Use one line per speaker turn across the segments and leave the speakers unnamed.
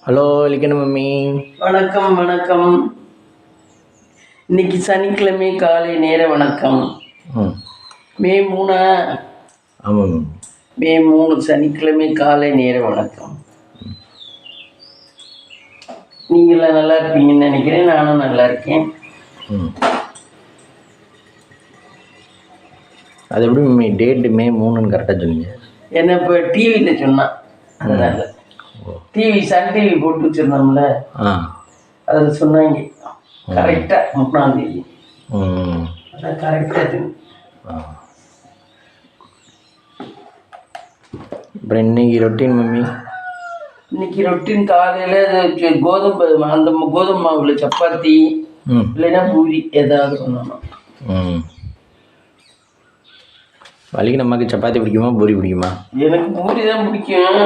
Hello லிக்கன mummy.
வணக்கம் வணக்கம். இன்னைக்கு சனிக்கிழமை காலை நேர வணக்கம். மே 3.
ஆமாம்.
மே 3 சனிக்கிழமை காலை நேர வணக்கம். நீங்களாம் நல்லா இருப்பீங்கன்னு நினைக்கிறேன். நானும் நல்லா இருக்கேன்.
அது எப்படி மம்மி டேட்டு மே 3ன்னு கரெக்டாக சொன்னீங்க?
என்ன இப்போ டிவியில் சொன்னான், அதனால டிவி சன் டிவி போட்டு வச்சுருந்தோம்ல, அதில் சொன்னாங்க கரெக்டாக 3ஆம் தேதி. அதான் கரெக்டாக.
அப்புறம் இன்னைக்கு ரொட்டீன் மம்மி?
இன்னைக்கு ரொட்டீன் காலையில் கோதுமை அந்த கோதுமை மாவில் சப்பாத்தி இல்லைன்னா பூரி ஏதாவது பண்ணணும்.
வலிக்கு நமக்கு சப்பாத்தி பிடிக்குமா பூரி பிடிக்குமா?
எனக்கு பூரி தான் பிடிக்கும்.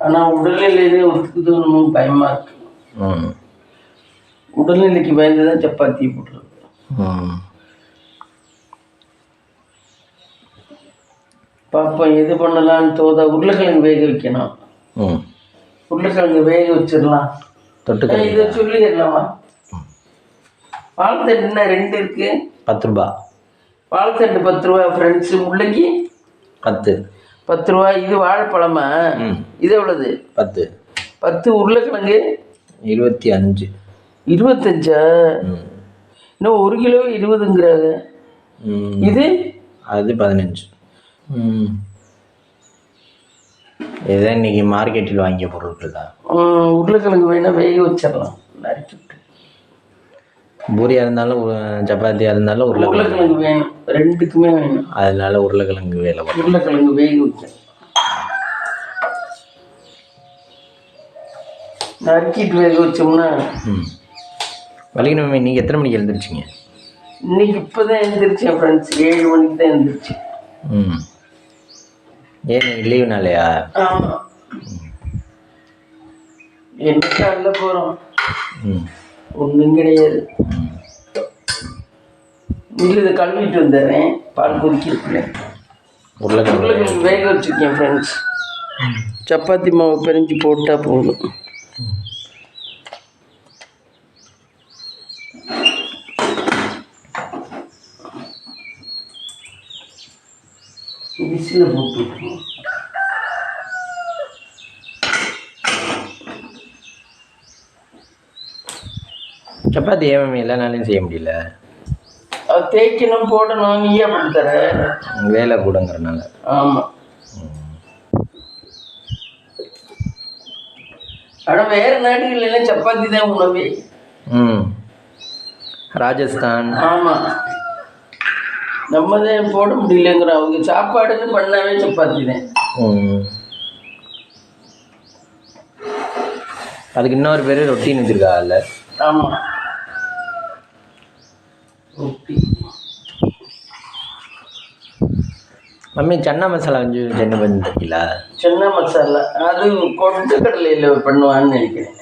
ஆனால் உடல்நிலையிலே ஒத்துக்குதுன்னு பயமாக இருக்கு. உடல்நிலைக்கு பயந்து தான் சப்பாத்தி போட்டுருக்கு. பார்ப்போம் எது பண்ணலான்னு தோதா. உருளைக்கிழங்கு வேக வைக்கணும். உருளைக்கிழங்கு வேக வச்சிடலாம். இதை சொல்லிடலாமா? வாழ்த்தட்டு என்ன 2 இருக்கு,
10 ரூபா.
வாழைத்தண்டு 10 ரூபா ஃப்ரெண்ட்ஸு. முள்ளங்கி 10 ரூபா. இது வாழைப்பழமா? இது எவ்வளவு?
10.
10. உருளைக்கிழங்கு
25.
25. இன்னும் 1 கிலோ 20ங்கிறாங்க. இது
அது 15. இதுதான் இன்னைக்கு மார்க்கெட்டில் வாங்கிய பொருட்கள் தான்.
உருளைக்கிழங்கு வேணால் வேக வச்சிடலாம் நறுக்கிட்டு.
பூரியாக இருந்தாலும் சப்பாத்தியாக இருந்தாலும்
உருளைக்கிழங்கு வேணும், 2க்குமே வேணும்.
அதனால உருளைக்கிழங்கு வேலை.
உருளைக்கிழங்கு வேக வைக்க நறுக்கிட்டு வேக வச்சோம்னா.
வலிக்கணும். நீங்கள் எத்தனை மணிக்கு எழுந்திரிச்சிங்க?
இன்னைக்கு இப்போ தான் எழுந்திரிச்சேன் ஃப்ரெண்ட்ஸ். 7 மணிக்கு தான் எழுந்திரிச்சேன்.
ஏன் நீங்கள் லீவுனாலையா?
ஆமாம். என்ன காலைல போகிறோம், ஒன்றும் கிடையாது. இதை கழுவிட்டு வந்துடுறேன். பால் கொதிக்கிறேன். உருளைக்கிழங்கு வேக வச்சுருக்கேன் ஃப்ரெண்ட்ஸ். சப்பாத்தி மாவு பிரிஞ்சு போட்டால் போதும். விசில் போட்டு
சப்பாத்தி ஏன் எல்லா நாளையும் செய்ய முடியல?
அது தேய்க்கணும் போடணும். நீயே பண்ணி தர
வேலை கூடங்கிறனால.
ஆமாம். ஆனால் வேறு நாடுகள்லாம் சப்பாத்தி தான் உணவே.
ராஜஸ்தான்.
ஆமாம். நம்ம தான் போட முடியலங்கிறோம். அவங்க சாப்பாடுன்னு பண்ணாவே சப்பாத்தி தான்.
அதுக்கு இன்னொரு பேர் ரொட்டின்னு வச்சுருக்காங்கல்ல.
ஆமாம், ரொட்டி.
மம்மி சன்னா மசாலா வந்து சென்னை பண்ணிருக்கீங்களா?
சன்னா மசாலா அது கொண்டு கடலையில் பண்ணுவான்னு நினைக்கிறேன்.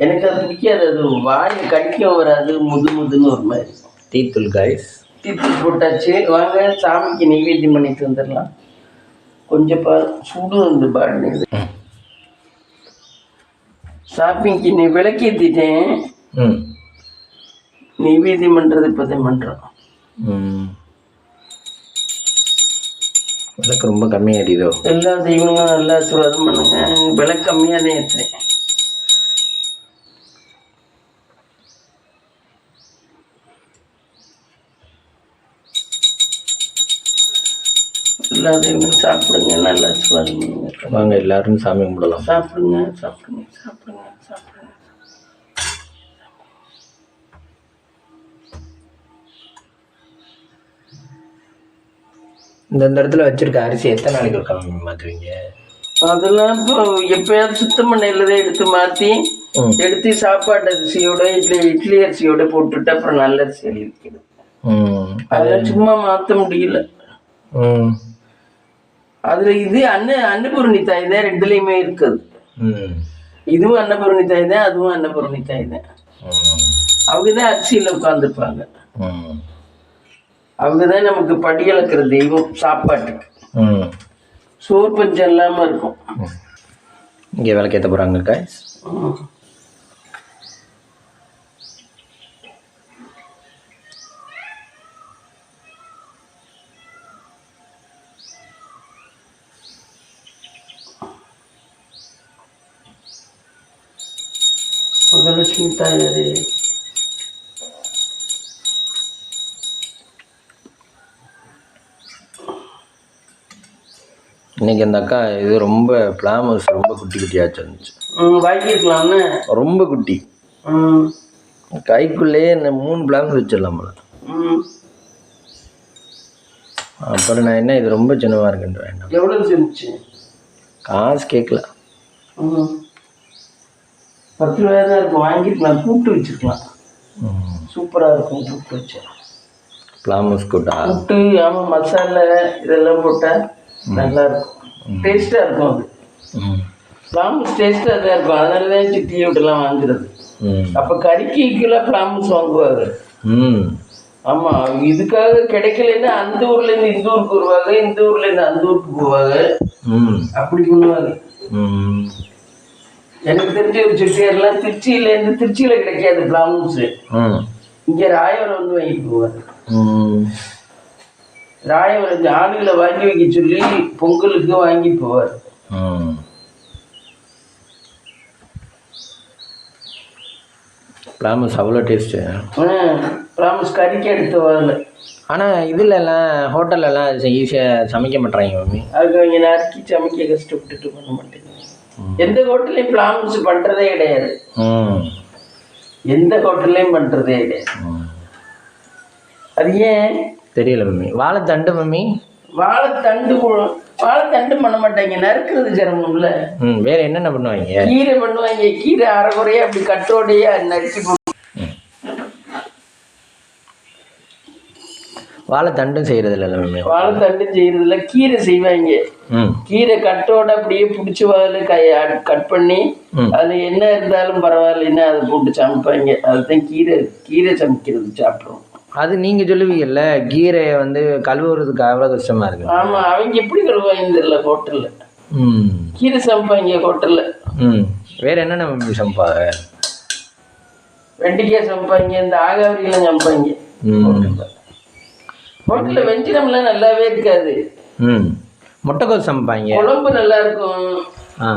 எனக்கு அது பிடிக்காது. அது வாயை கடிக்கவும் வராது, முதுன்னு ஒரு மாதிரி.
டீத்தூள் காய்ஸ்.
டீத்தூள் போட்டாச்சு. வாங்க சாமிக்கு நெய்வேத்தியம் பண்ணிட்டு வந்துடலாம். கொஞ்சம் சுடு வந்து பாடு. ஷாப்பிங்க்கு நீ விளக்கேற்றிட்டேன். நெய்வேத்தியம் பண்ணுறது இப்போதான் பண்ணுறோம்.
விளக்கு ரொம்ப கம்மியாகிடுதோ?
எல்லா தெய்வங்களும் நல்லா ஆசீர்வாதம் பண்ணுங்க. விளக்கு கம்மியாக தான் ஏற்றுறேன். எல்லா தெய்வங்களும் சாப்பிடுங்க, நல்லா ஆசீர்வாதம் பண்ணுங்க.
வாங்க எல்லாரும் சாமி கும்பிடலாம்.
சாப்பிடுங்க சாப்பிடுங்க சாப்பிடுங்க சாப்பிடுங்க.
இந்த இடத்துல வச்சிருக்க அரிசி எத்தனை நாளைக்கு ஒரு கம்மி மாற்றுவீங்க?
அதெல்லாம் இப்போ எப்பயாவது சுத்தம் பண்ணையில் தான் எடுத்து சாப்பாட்டு அரிசியோட இட்லி அரிசியோட போட்டுட்டு அப்புறம் நல்ல அரிசி எழுதிக்கிறது. அதெல்லாம் சும்மா மாற்ற முடியல. அதில் இது அன்னபூரணி தாய் தான், 2லையுமே இருக்குது. இதுவும் அன்னபூரணி தாய் தான், அதுவும் அன்னபூரணி தாய் தான். அவங்க தான் அரிசியில் உட்காந்துருப்பாங்க. அவங்க தான் நமக்கு படியளக்கிற தெய்வம் சாப்பாட்டுக்கு. சோறு பஞ்சம் இல்லாமல் இருக்கும்.
இங்கே விளக்கேற்ற போகிறாங்க கைஸ்.
மகாலட்சுமி தாயாரே,
இன்னைக்கு அந்த அக்கா இது ரொம்ப பிளாமஸ் ரொம்ப குட்டி குட்டியாச்சு இருந்துச்சு.
வாங்கிருக்கலாம்னு.
ரொம்ப குட்டி. கைக்குள்ளேயே இந்த 3 பிளாமஸ் வச்சிடலாம் போல. அப்புறம் நான் என்ன இது ரொம்ப சின்னதாக இருக்குன்ற வேண்டாம்.
எவ்வளோ இருந்துச்சு?
காசு கேட்கல.
10 ரூபாய் தான் இருக்கும். வாங்கிருக்கலாம், கூப்பிட்டு வச்சுருக்கலாம். சூப்பராக இருக்கும் கூப்பிட்டு வச்சு.
பிளாமஸ் கூட்டா
கூப்பிட்டு ஆமாம் மசாலா இதெல்லாம் போட்டால் நல்லா இருக்கும். டேஸ்ட்டாக இருக்கும். அது பிளாமஸ் டேஸ்ட்டாக தான் இருக்கும். அதனால தான் சிட்டி விட்டுலாம் வாங்குறது. அப்போ கறிக்கு ஈக்குவலாக பிளாமஸ் வாங்குவாங்க. ஆமாம், இதுக்காக கிடைக்கலன்னா அந்த ஊர்லேருந்து இந்த ஊருக்கு வருவாங்க, இந்த ஊர்லேருந்து அந்த ஊருக்கு போவாங்க, அப்படி பண்ணுவாங்க. எனக்கு தெரிஞ்ச ஒரு செட்டியாரெலாம் திருச்சியில் கிடைக்காது பிளாமஸு. இங்கே ராயவரம் வந்து வாங்கிட்டு போவார். ராயவரம் ஆளுகளை வாங்கி வைக்க சொல்லி பொங்கலுக்கு வாங்கி போவார்.
பிளாமஸ் அவ்வளோ டேஸ்ட்டு.
பிளாமஸ் கறிக்கு எடுத்து வரல.
ஆனால் இதிலெல்லாம் ஹோட்டல்லலாம் ஈஸியாக சமைக்க மாட்டேறாங்க மம்மி.
அதுக்கு அவங்க நறுக்கி சமைக்க கஷ்டப்பட்டுட்டு பண்ண மாட்டேங்க. எந்த ஹோட்டல்லையும் பிளாமஸ் பண்ணுறதே கிடையாது. எந்த ஹோட்டல்லையும் பண்ணுறதே கிடையாது. அது ஏன்
தெரியல மம்மி. வாழைத்தண்டு மம்மி,
வாழைத்தண்டு பண்ண மாட்டாங்க, நறுக்கிறது சிரமம்ல.
வேற என்னென்ன பண்ணுவாங்க?
கீரை பண்ணுவாங்க. கீரை அரைக்குறையா அப்படி கட்டோடையா நறுக்கி.
வாழைத்தண்டும் செய்யறது இல்லை மம்மி.
வாழைத்தண்டும் செய்யறது இல்லை, கீரை செய்வாங்க. கீரை கட்டோட அப்படியே பிடிச்சி கட் பண்ணி அது என்ன இருந்தாலும் பரவாயில்லைன்னா அதை போட்டு சமைப்பாங்க. அதுதான் கீரை சமைக்கிறது சாப்பிடுவோம்.
அது நீங்கள் சொல்லுவீங்கல்ல, கீரையை வந்து கழுவுறதுக்கு அவ்வளோ கஷ்டமாக இருக்கு.
ஆமாம், அவங்க எப்படி கழுவாங்க தெரியல ஹோட்டலில். கீரை சமைப்பாங்க ஹோட்டலில்.
வேறு என்னென்ன மம்மி சமைப்பாங்க?
வெண்டைக்காய் சமைப்பாங்க, இந்த ஆகாவரியெல்லாம் சமைப்பாங்க ஹோட்டலில். வெஞ்சினம்லாம் நல்லாவே இருக்காது.
முட்டைக்கோஸ் சமைப்பாங்க.
குழம்பு நல்லா இருக்கும்,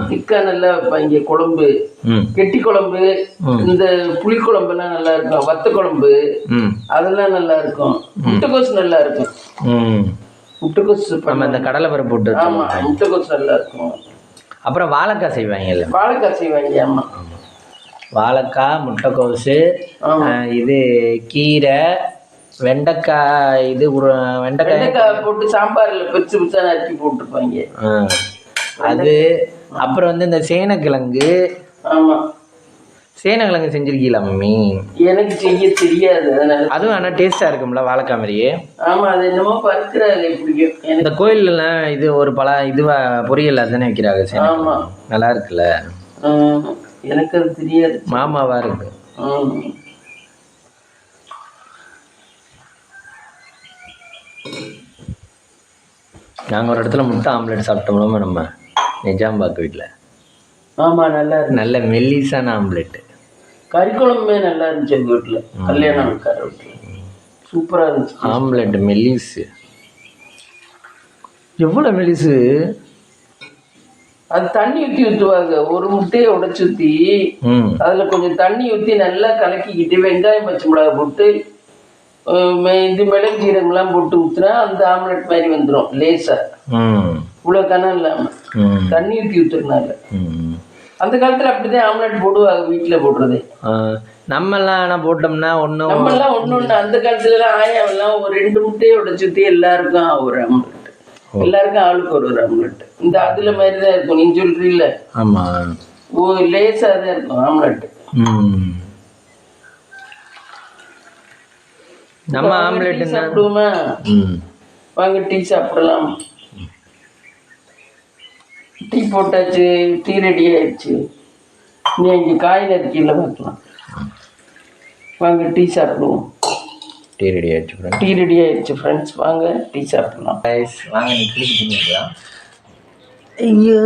திக்கா நல்லா வைப்பாங்க. குழம்பு கெட்டி குழம்பு, இந்த புளி குழம்புலாம் நல்லா இருக்கும். வத்த குழம்பு அதெல்லாம் நல்லா இருக்கும். முட்டைக்கோஸ் நல்லா இருக்கும். முட்டைக்கோஸ்
இந்த கடலை பருப்பு போட்டு.
ஆமாம், முட்டைக்கோஸ் நல்லா இருக்கும்.
அப்புறம் வாழைக்காய் செய்வாங்கல்ல?
வாழைக்காய் செய்வாங்க. ஆமாம்,
வாழைக்காய், முட்டைக்கோஸு, இது கீரை, வெண்டைக்காய், இது
வெண்டைக்காய் போட்டு சாம்பாரில் பெருசு பெருசாக நறுக்கி போட்டுருப்பாங்க.
அது அப்புறம் வந்து இந்த சேனக்கிழங்கு.
ஆமாம்,
சேனக்கிழங்கு செஞ்சிருக்கீங்களா மம்மி?
எனக்கு செய்ய தெரியாது. அதனால
அதுவும் ஆனால் டேஸ்ட்டாக இருக்கும்ல வாழைக்காய் மாதிரியே.
ஆமாம், அது என்னமோ பருக்கிறாரு பிடிக்கும்.
இந்த கோயிலெலாம் இது ஒரு இதுவாக பொரியல் அதுதானே வைக்கிறாங்க.
ஆமாம்,
நல்லா இருக்குல்ல.
எனக்கு அது தெரியாது.
மாமாவாக இருக்கு. நாங்கள் ஒரு இடத்துல முட்டை ஆம்லெட் சாப்பிட்டோம்னா நம்ம நிஜாம்பாக்கு வீட்டில்.
ஆமாம், நல்லா இருக்கு.
நல்ல மெல்லிசான ஆம்லெட்டு.
கறிக்குழம்புமே நல்லா இருந்துச்சு எங்கள் வீட்டில், கல்யாணம் வீட்டில். சூப்பராக இருந்துச்சு
ஆம்லெட். மெல்லிஸு எவ்வளோ மெல்லிஸு!
அது தண்ணி ஊற்றுவாங்க. ஒரு முட்டையை உடைச்சி ஊற்றி அதில் கொஞ்சம் தண்ணி ஊற்றி நல்லா கலக்கிக்கிட்டு வெங்காயம் பச்சை மிளகாய் போட்டு இது மிளகு ஜீரகம்லாம் போட்டு ஊற்றுனா அந்த ஆம்லெட் மாதிரி வந்துடும் லேசாக. இவ்வளோ கனம் இல்லாமல் தண்ணி ஊற்றி ஊற்றுறதுனால. அந்த காலத்தில் அப்படிதான் ஆம்லெட் போடுவாங்க வீட்டில் போடுறது.
நம்மெல்லாம் ஆனால் போட்டோம்னா
நம்மெல்லாம் ஒன்று அந்த காலத்துலலாம் ஆயாவெல்லாம் ஒரு 2 முட்டையை உடைச்சி ஊற்றி எல்லாருக்கும் ஒரு ஆம்லெட், எல்லாருக்கும் ஆளுக்கு ஒரு ஆம்லெட். இந்த அதில் மாதிரி தான் இருக்கும். நீங்கள் சொல்கிறீல்ல?
ஆமாம்,
லேசாக தான் இருக்கும் ஆம்லெட்.
நம்ம ஆம்லெட்
சாப்பிடுவோமா? வாங்க டீ சாப்பிடலாம். டீ போட்டாச்சு, டீ ரெடி ஆயிடுச்சு. நீ இங்கே காய் நறுக்கியில் பார்க்கலாம். வாங்க டீ சாப்பிடுவோம்.
டீ ரெடி ஆயிடுச்சு.
டீ ரெடி ஆயிடுச்சு ஃப்ரெண்ட்ஸ், வாங்க டீ சாப்பிடலாம்.
வாங்க, நீ குளிக்கிட்டீங்களா?
ஐயோ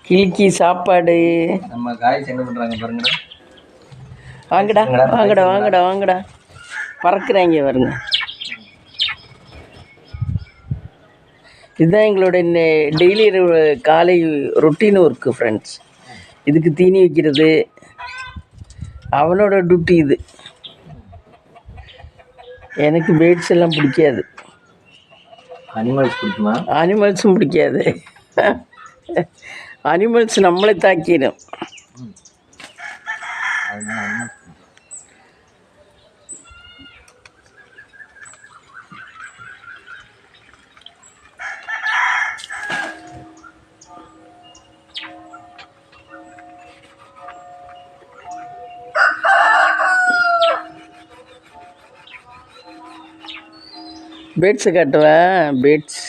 கிளிக்கு சாப்பாடு.
நம்ம காய்ஸ் என்ன பண்ணுறாங்க பாருங்கடா.
வாங்கடா வாங்கடா வாங்கடா வாங்கடா, பறக்குறாங்க பாருங்க. இதுதான் எங்களோட டெய்லி காலை ரொட்டீன் ஒர்க்கு ஃப்ரெண்ட்ஸ். இதுக்கு தீனி வைக்கிறது அவனோட டியூட்டி இது. எனக்கு பேர்ட்ஸ் எல்லாம் பிடிக்காது.
அனிமல்ஸ் பிடிக்குமா?
அனிமல்ஸும் பிடிக்காது. அனிமல்ஸ் நம்மளை தாக்கிடும். பேர்ட்ஸை காட்டுவேன். பேர்ட்ஸ்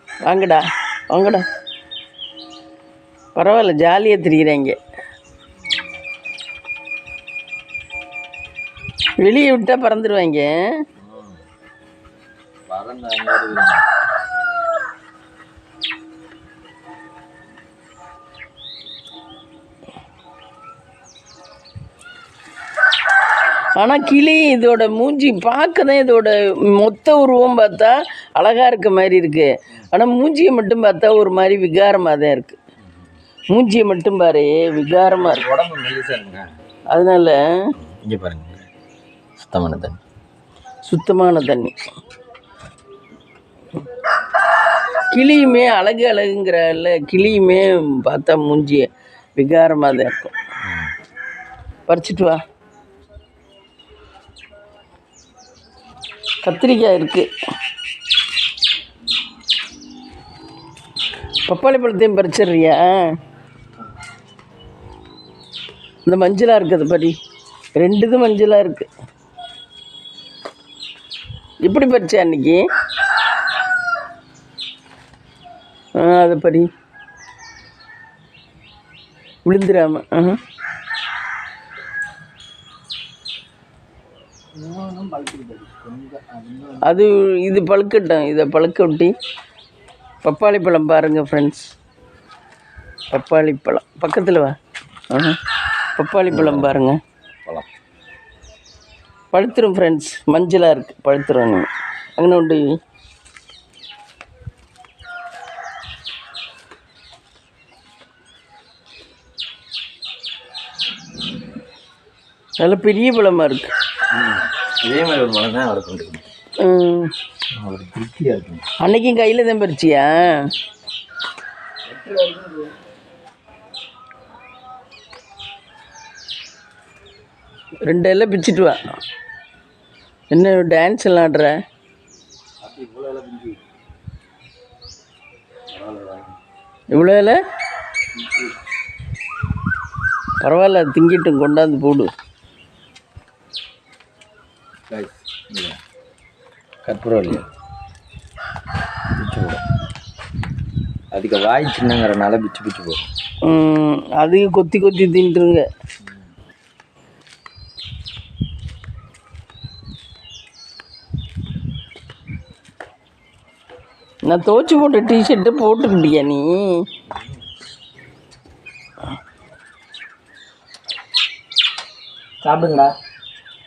வாங்கடா வாங்கடா, பரவாயில்ல ஜாலியாக திரிகிறாங்க. வெளியே விட்டால் பறந்துடுவாங்க. ஆனால் கிளி இதோட மூஞ்சி பார்க்க தான் இதோட மொத்த உருவம் பார்த்தா அழகாக இருக்க மாதிரி இருக்குது. ஆனால் மூஞ்சியை மட்டும் பார்த்தா ஒரு மாதிரி விகாரமாக தான் இருக்குது. மூஞ்சியை மட்டும் பாரு விகாரமாக இருக்கு.
உடம்பு மெலிசாக இருக்குங்க.
அதனால
இங்கே பாருங்க, சுத்தமான தண்ணி.
சுத்தமான தண்ணி. கிளியுமே அழகு அழகுங்கிறல்ல, கிளியுமே பார்த்தா மூஞ்சிய விகாரமாக தான் இருக்கும். பறிச்சிட்டு வா. கத்திரிக்காய் இருக்குது. பப்பாளி பழத்தையும் பறிச்சிடுறியா? இந்த மஞ்சளாக இருக்குது படி, 2 இது மஞ்சளாக இருக்குது. எப்படி பறிச்சா அன்னைக்கு? அதை படி விழுந்துடாம. அது இது பழுக்கட்டும். இதை பழுக்க விட்டி பப்பாளி பழம் பாருங்கள் ஃப்ரெண்ட்ஸ். பப்பாளி பழம் பக்கத்தில் வா. பப்பாளி பழம் பாருங்கள்,
பழம்
பழுத்துரும் ஃப்ரெண்ட்ஸ். மஞ்சளாக இருக்குது, பழுத்துரும். அங்கே உண்டு. நல்ல பெரிய பழமாக இருக்குது.
இதே மாதிரி ஒரு பழம் தான் அவரை கொண்டு அவர் திருப்தியாக இருக்கும்.
அன்னைக்கும் கையில் தான் பறிச்சியா? ரெண்டு எல்லாம் பிச்சுட்டு வா. என்ன டான்ஸ் எல்லாம் ஆடுற? இவ்வளோ இல்லை பரவாயில்ல, திங்கிட்டும், கொண்டாந்து போடு.
கற்பூரம் இல்லையா பிச்சு போடும். அதுக்கு வாய் சின்னங்கிறனால பிச்சு பிச்சு போடும்.
அதுக்கு கொத்தி கொத்தி தின்ட்டுருங்க. நான் துவச்சி போட்ட டிஷர்ட்டு போட்டுக்கிட்டியா நீ?
சாப்பிடுங்கடா,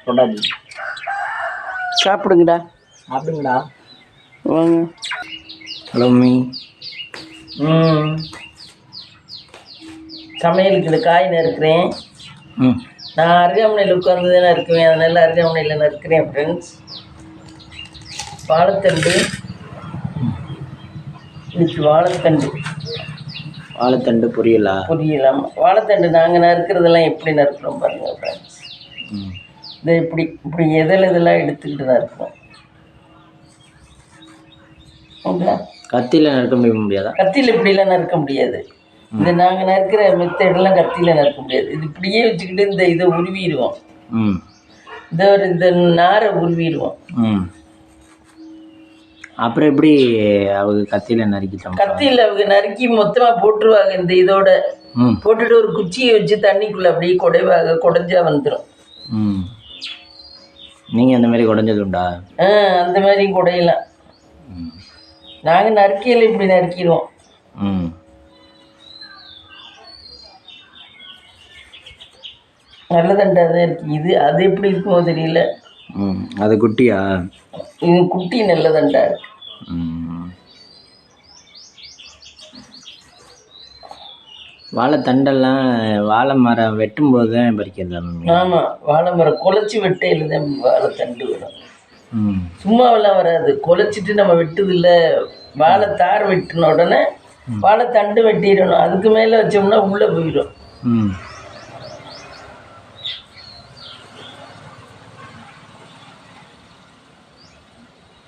கொண்டாடி
சாப்பிடுங்கடா,
சாப்பிடுங்கடா,
வாங்க.
Hello me.
சமையலுக்கு இந்த காய் நறுக்கிறேன். நான் அருகாமனையில் உட்காந்து தான் நறுக்குவேன், அதனால அருகாமனையில் நறுக்கிறேன் ஃப்ரெண்ட்ஸ். வாழைத்தண்டு, இன்னைக்கு வாழைத்தண்டு பொரியலாம். வாழைத்தண்டு நாங்கள் நறுக்கிறதெல்லாம் எப்படி நறுக்கிறோம் பாருங்கள் ஃப்ரெண்ட்ஸ். இதை இப்படி இதெல்லாம் எடுத்துக்கிட்டு தான் இருக்கோம்.
கத்தியில் நறுக்க முடியாதா?
கத்தியில் இப்படிலாம் நறுக்க முடியாது. இந்த நாங்கள் நறுக்கிற மெத்தடெல்லாம் கத்தியில் நறுக்க முடியாது. இது இப்படியே வச்சுக்கிட்டு இதை உருவிடுவோம். இந்த நாரை உருவிடுவோம்.
அப்புறம் எப்படி அவங்க கத்தியில் நறுக்கிட்டாங்க?
கத்தியில் அவங்க நறுக்கி மொத்தமாக போட்டுருவாங்க. இந்த இதோட போட்டுட்டு ஒரு குச்சியை வச்சு தண்ணிக்குள்ளே அப்படியே குடைஞ்சா வந்துடும்.
நீங்கள் அந்த மாதிரி குடைஞ்சது உண்டா?
அந்த மாதிரி குடையலாம். நாங்கள் நறுக்கையில் இப்படி நறுக்கிடுவோம்.
ம்.
நல்ல தண்டாக தான் இருக்கு. இது அது எப்படி இருக்குமோ தெரியல.
ம். அது குட்டியா?
இது குட்டி நல்ல தண்டா இருக்கு.
ம். வாழைத்தண்டெல்லாம் வாழை மரம் வெட்டும்போது தான் பறிக்கிறதா மம்மி?
ஆமாம், வாழை மரம் குலைச்சி வெட்டையில் தான் வாழைத்தண்டு வரும்.
ம்.
சும்மாவெல்லாம் வராது. குலைச்சிட்டு நம்ம வெட்டுதில்ல, வாழை தார் வெட்டின உடனே வாழைத்தண்டு வெட்டிடணும். அதுக்கு மேலே வச்சோம்னா உள்ளே போயிடும்.
ம்.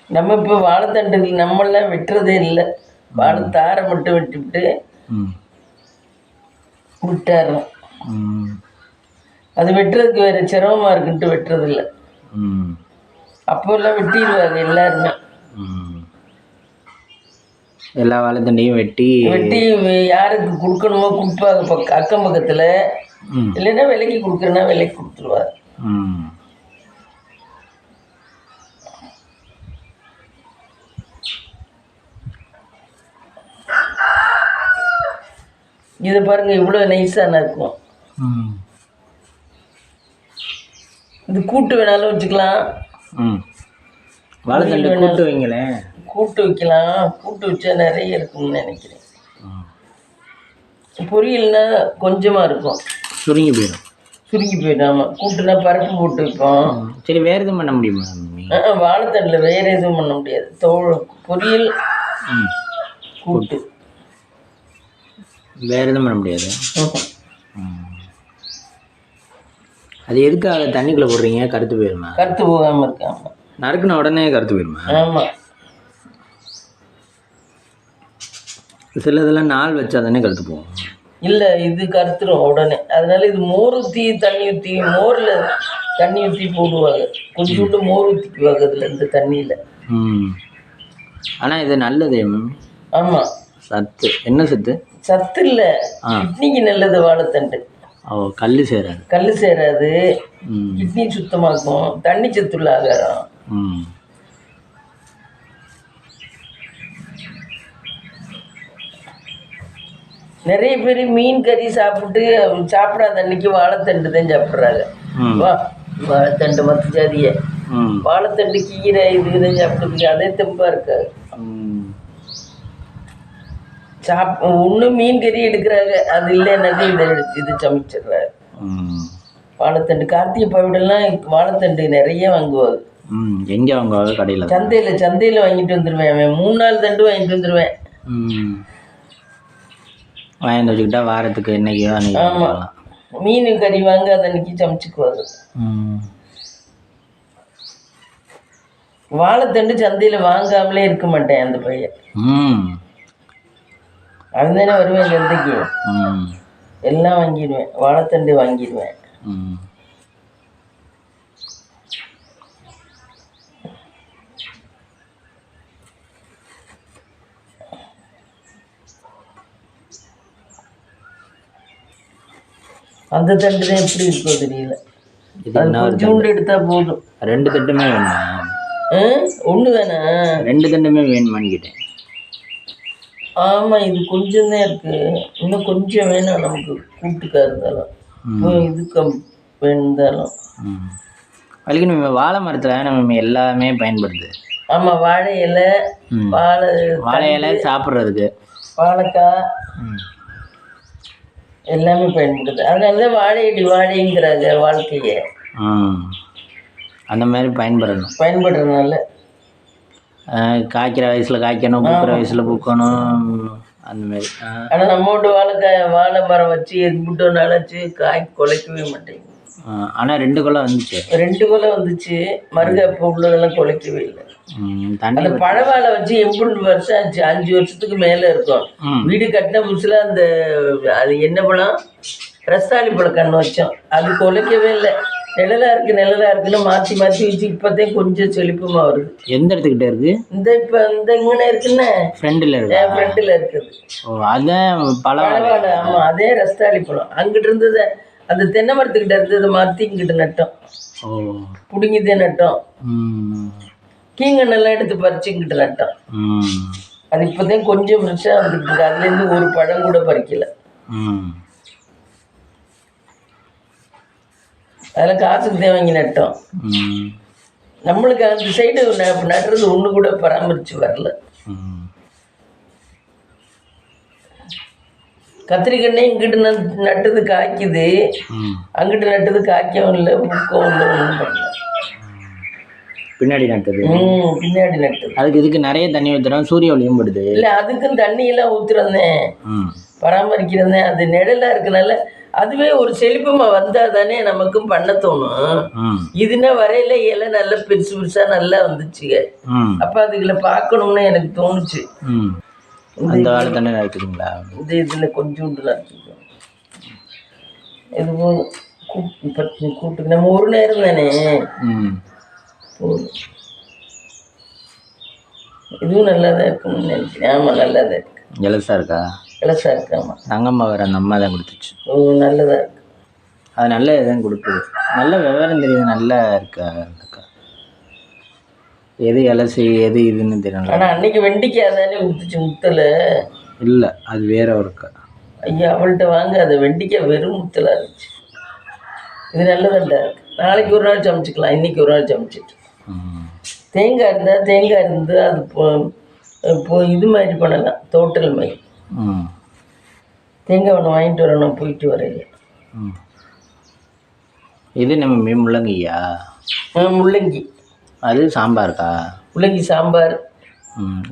நம்ம இப்போ வாழைத்தண்டுகள் நம்மளாம் வெட்டுறதே இல்லை. வாழை தாரை மட்டும் வெட்டிவிட்டு
ம்.
விட்டுறோம்.
ம்.
அது வெட்டுறதுக்கு வேறு சிரமமாக இருக்குன்ட்டு வெட்டுறதில்ல.
ம்.
அப்போல்லாம் வெட்டிடுவாங்க எல்லாருமே.
ம். எல்லா வாழைத்தண்டையும் வெட்டி
யாருக்கு கொடுக்கணுமோ கொடுப்பாங்க அக்கம் பக்கத்தில்.
ம்.
இல்லைன்னா விலைக்கு கொடுக்குறேன்னா விலைக்கு கொடுத்துருவார்.
ம்.
இதை பாருங்க, இவ்வளோ நைஸாக இருக்கும்.
ம்.
இது கூட்டு வேணாலும் வச்சுக்கலாம்.
ம். வாழைத்தண்டு கூட்டு வைங்களேன்.
கூட்டு வைக்கலாம். கூட்டு வச்சா நிறைய இருக்கும்னு நினைக்கிறேன். பொரியல்னா கொஞ்சமாக இருக்கும்,
சுருங்கி போயிடும்.
சுருங்கி போயிடாம. கூட்டுனா பருப்பு போட்டு வைப்போம்.
சரி, வேறு எதுவும் பண்ண முடியுமா மம்மி?
வாழைத்தண்டில் வேறு எதுவும் பண்ண முடியாது. பொரியல், கூட்டு,
வேறு எதுவும் பண்ண முடியாது. அது எதுக்காக தண்ணிக்குள்ளே போடுறீங்க? கருத்து போயிருமா?
கருத்து போகாமல் இருக்காம.
நறுக்குன உடனே கருத்து போயிருமா?
ஆமாம்.
சில இதெல்லாம் நாள் வச்சா தானே கருத்து போகும்.
இல்லை, இது கருத்துரும் உடனே. அதனால இது மோர் ஊற்றி தண்ணி ஊற்றி, மோரில் தண்ணி ஊற்றி போடுவாங்க. கொஞ்சோண்டு மோர் ஊற்றிக்குவாங்க அதில், இந்த தண்ணியில்.
ம். ஆனால் இது நல்லது மேம்.
ஆமாம்.
சத்து. என்ன சத்து?
சத்து இல்லை, கிட்னிக்கு நல்லது வாழைத்தண்டு.
ஓ, கல் சேராது.
கல் சேராது. கிட்னி சுத்தமாக்கும். தண்ணி சத்துள்ள ஆகாரம்.
ம்.
நிறைய பேர் மீன் கறி சாப்பிடாத அன்னைக்கு வாழைத்தண்டு தான் சாப்பிட்றாங்க. வாழைத்தண்டு மற்ற ஜாதியை வாழைத்தண்டு கீரை இதுக்கு தான் சாப்பிட்டுருக்கு. அதே தெம்பாக இருக்காது. ஒன்று மீன் கறி எடுக்கிறாங்க, அது இல்லைன்னாக்கா இதை எடுத்து இது சமைச்சிடுறாரு. வாழைத்தண்டு கார்த்திகை பவிடெல்லாம் வாழைத்தண்டு நிறைய வாங்குவாங்க.
எங்கே வாங்குவாங்க? கடையில்,
சந்தையில் வாங்கிட்டு வந்துடுவேன். அவன் 3-4 தண்டு வாங்கிட்டு வந்துடுவேன்.
வாங்கிட்டு வச்சுக்கிட்டா வாரத்துக்கு என்னைக்கோ அன்னைக்கு.
ஆமாம், மீன் கறி வாங்க அதை அன்னைக்கு சமைச்சிக்குவாங்க. வாழைத்தண்டு சந்தையில் வாங்காமலே இருக்க மாட்டேன் அந்த பையன். அவன் தானே வருவேன் சந்தைக்கு, எல்லாம் வாங்கிடுவேன். வாழைத்தண்டு வாங்கிடுவேன். அந்த தண்டு தான் எப்படி இருக்கோ தெரியல. கொஞ்சோண்டு எடுத்தா போதும்.
2 தண்டுமே வேணுமா?
ஒன்று தானே?
2 தண்டுமே வேணுமான்னு கேட்டேன்.
ஆமாம், இது கொஞ்சம் தான் இருக்குது. இன்னும் கொஞ்சம் வேணும் நமக்கு கூட்டுக்காக இருந்தாலும், இதுக்கு வேணுந்தாலும்.
அதுக்கு நம்ம வாழை மரத்தில் நம்ம எல்லாமே பயன்படுது.
ஆமாம், வாழை இலை,
வாழை இலை சாப்பிட்றதுக்கு,
வாழைக்காய் எல்லாமே பயன்படுது. அதனால தான் வாழையடி வாழைங்கிறாங்க வாழ்க்கையை.
அந்த மாதிரி
பயன்படுறதுனால
காய்க்கிற வயசில் காய்க்கணும், பூக்கிற வயசில் பூக்கணும், அந்த மாதிரி.
ஆனால் நம்மோட வாழை மரம் வச்சு எதுக்கிட்டோம் நினச்சி காய் குலைக்கவே மாட்டேங்குது.
ஆனால் 2 கொலை வந்துச்சு.
2 கொலை வந்துச்சு. மருகப்போ உள்ளதெல்லாம் குலைக்கவே இல்லை. அந்த பழவாழை வச்சு 80 வருஷம் ஆச்சு. 5 வருஷத்துக்கு மேலே இருக்கும். வீடு கட்டின புதுசில் அது என்ன பழம், ரஸ்தாளி பழ கண்ணு வச்சோம். அது குலைக்கவே இல்லை. நிழலாக இருக்குன்னு மாற்றி வச்சு இப்போதான் கொஞ்சம் செழிப்புமா வருது.
எந்த இடத்துக்கிட்ட இருக்கு?
இப்போ இங்கே இருக்குன்னு
ஃப்ரெண்டில் இருக்கு.
ஃப்ரெண்டில் இருக்குது.
ஓ, அதான் பழவாழை.
ஆமாம், அதே ரஸ்தாளி பழம். அங்கிட்டு இருந்தது அந்த தென்னை மரத்துக்கிட்ட இருந்ததை மாற்றி இங்கிட்ட நட்டோம். பிடுங்கிதே நட்டோம். கீங்கண்ணெல்லாம் எடுத்து பறிச்சு இங்கிட்ட நட்டோம். அது இப்போதான் கொஞ்சம் ஃப்ரெஷ்ஷாக வந்துட்டு இருக்கு. அதுலேருந்து ஒரு பழம் கூட பறிக்கல. அதில் காசுக்கு தான் வாங்கி நட்டோம். நம்மளுக்கு அந்த சைடு நடுறது ஒன்று கூட பராமரித்து வரல. கத்திரிக்கண்ணே இங்கிட்டு நட்டது காய்க்குது, அங்கிட்டு நட்டது காய்க்கவும் இல்லை, முக்கவும் இல்லை, ஒன்றும் பண்ணல.
பின்னாடி நட்டது
பின்னாடி நட்டது.
அதுக்கு இதுக்கு நிறைய தண்ணி ஊற்றுறோம், சூரிய ஒளியும் படுது. இல்லை, அதுக்கும்
தண்ணியெல்லாம் ஊற்றுறந்தேன், பராமரிக்கிறதேன். அது நிழலாக இருக்கனால அதுவே ஒரு செழிப்பமாக வந்தால் தானே நமக்கும் பண்ண தோணும். இதுனா வரையில இலை நல்லா பெருசு பெருசாக நல்லா வந்துச்சுங்க. அப்போ அதுகளை பார்க்கணும்னு எனக்கு தோணுச்சு.
அந்த வேலை தானே நடக்குதுங்களா?
இதில் கொஞ்சோண்டு நடக்குது. இதுவும் கூட்டுக்கு நம்ம ஒரு நேரம் தானே. இதுவும் நல்லா தான் இருக்குன்னு நினைக்கிறேன். ஆமாம், நல்லா தான் இருக்கு.
எலசா இருக்கா? எலசா இருக்கு. ஆமாம், தங்கம்மா வேறு அந்த அம்மா தான் கொடுத்துச்சு.
நல்லதாக இருக்கு.
அது நல்ல இதான் கொடுக்குது. நல்ல விவரம் தெரியுது. நல்லா இருக்கா அக்கா? எது இலசி எது இதுன்னு தெரியல.
ஆனால் அன்னைக்கு வெண்டிக்காய் தானே ஊற்றுச்சு, முத்தலை
இல்லை, அது வேற ஒருக்கா.
ஐயா, அவள்கிட்ட வாங்க. அது வெண்டிக்காய் வெறும் முத்தலாக இருந்துச்சு. இது நல்லதாண்டா இருக்கு. நாளைக்கு ஒரு நாள் சமைச்சிக்கலாம், இன்னைக்கு ஒரு நாள் சமைச்சிட்டு. தேங்காய் இருந்தால் தேங்காய் இருந்து அது இப்போ இது மாதிரி பண்ணலாம், தோட்டல் மாதிரி. தேங்காய் ஒன்று வாங்கிட்டு வரணும், போயிட்டு வரையில.
இது நம்ம முள்ளங்கியா?
முள்ளங்கி.
அது சாம்பாருக்கா?
முள்ளங்கி சாம்பார்.